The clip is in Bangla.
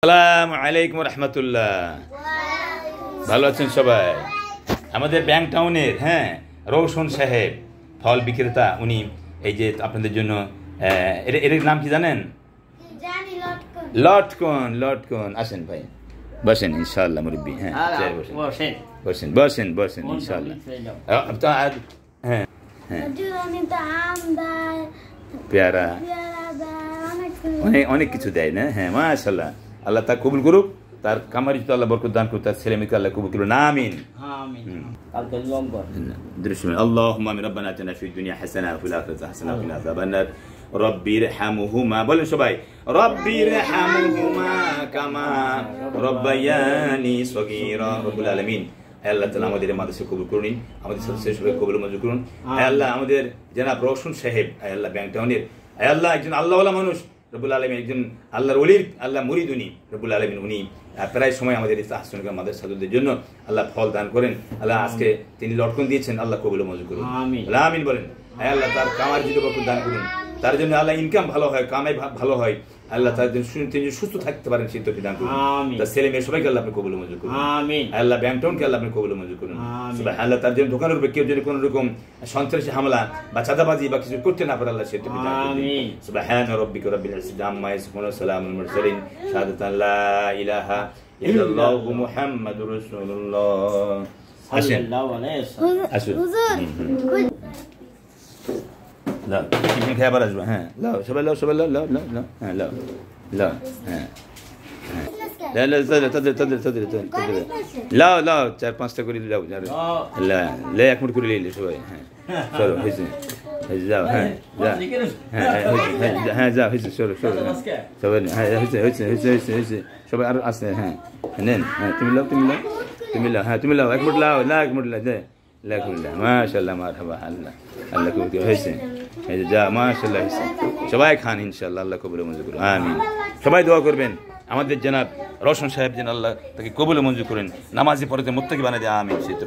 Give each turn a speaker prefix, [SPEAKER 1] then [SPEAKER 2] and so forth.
[SPEAKER 1] আসসালামু আলাইকুম রহমতুল্লাহ। ভালো আছেন সবাই? আমাদের ব্যাংক টাউনের রৌশন সাহেব ফল বিক্রেতা, উনি এই যে আপনাদের জন্য এর নাম কি জানেন? লটকন। লটকন। আসেন ভাই, বসেন ইনশাআল্লাহ মুরব্বী। বসেন বসেন বসেন ইনশাআল্লাহ। পেয়ারা অনেক কিছু দেয় না? মাশাআল্লাহ। আল্লাহ তা কবুল করুক, তার কামারি তো আল্লাহ বরকত দান করুক, তার ছেলে মেয়েকে আল্লাহ কবুল করুন। আমিন আল্লাহুম্মা আমিন। রব্বানা আতিনা ফিদ দুনিয়া হাসানাহ ওয়া ফিল আখিরাতি হাসানাহ ওয়া কিনা আযাবান্নার। রব্বিরহামহুমা, বলেন সবাই, রব্বিরহামহুমা কামা রব্বায়ানি সগীরা। রব্বুল আলামিন, আল্লাহ তাআলা আমাদের মাদ্রাসা কবুল করুন, আমাদের সদস্য সবাই কবুল মঞ্জুর করুন। আল্লাহ আমাদের জনাব রৌশন সাহেব আল্লাহ ব্যাংক টাউনের আল্লাহ একজন আল্লাহওয়ালা মানুষ, রব্বুল আলামিন একজন আল্লাহর ওলির আল্লাহ মুরিদ উনি। রব্বুল আলামিন উনি প্রায় সময় আমাদের তাহসিনুল মাদ্রাসা ছাত্রদের জন্য আল্লাহ ফল দান করেন। আল্লাহ আজকে তিনি লটকন দিয়েছেন, আল্লাহ কবুল মঞ্জুর করুন। আমিন বলেন। আল্লাহ তার কামার যদি বরকত দান করুন, তার জন্য আল্লাহ ইনকাম ভালো হয়, কামাই ভালো হয়, আল্লাহ তার জন্য তিনি সুস্থ থাকতে পারেন সেই তৌফিক দান করুন। তার ছেলে মেয়ে সবাইকে আল্লাহ আপনি কবুল মঞ্জুর করুন। আল্লাহ ব্যাংক টাউনকে আল্লাহ আপনি কবুল মঞ্জুর করুন। আল্লাহ তার জন্য দোকানের উপরে কেউ যদি কোনো রকম সন্ত্রাসী হামলা বা চাঁদাবাজি বা কিছু করতে না পারে, আল্লাহ সেই তৌফিক দান করুন। সুবহান রাব্বিকা রাব্বিল ইজ্জাতি আম্মা ইয়াসিফুন ওয়া সালামুল মুরসালিন। শাহাদাতান লা ইলাহা ইল্লাল্লাহু মুহাম্মাদুর রাসূলুল্লাহ। সাল্লাল্লাহু আলাইহি ওয়াসাল্লাম। لا يمكن كده برج ها لا شباب لا شباب لا لا لا لا لا لا لا لا تدري لا لا 4-5টা করে দাও لا لا এক মিনিট করে নিলে সবাই। চলো হইছে যাও। যাও হইছে চলো সবাই। হইছে সবাই আর আছে। নেন তুমি লাও তুমি লাও এক মিনিট লাও এক মিনিট দে মাশাআল্লাহ মারহাবা। আল্লাহ কবুল হয়েছে যা মাশাআল্লাহ হয়েছে। সবাই খান ইনশাআল্লাহ, আল্লাহ কবুল মঞ্জুর করুন। আমিন। সবাই দোয়া করবেন আমাদের জনাব রৌশন সাহেব যেন আল্লাহ তাকে কবুল মঞ্জুর করেন, নামাজি পড়তে মুত্তাকি বানায় দেয়। আমিন। সে তো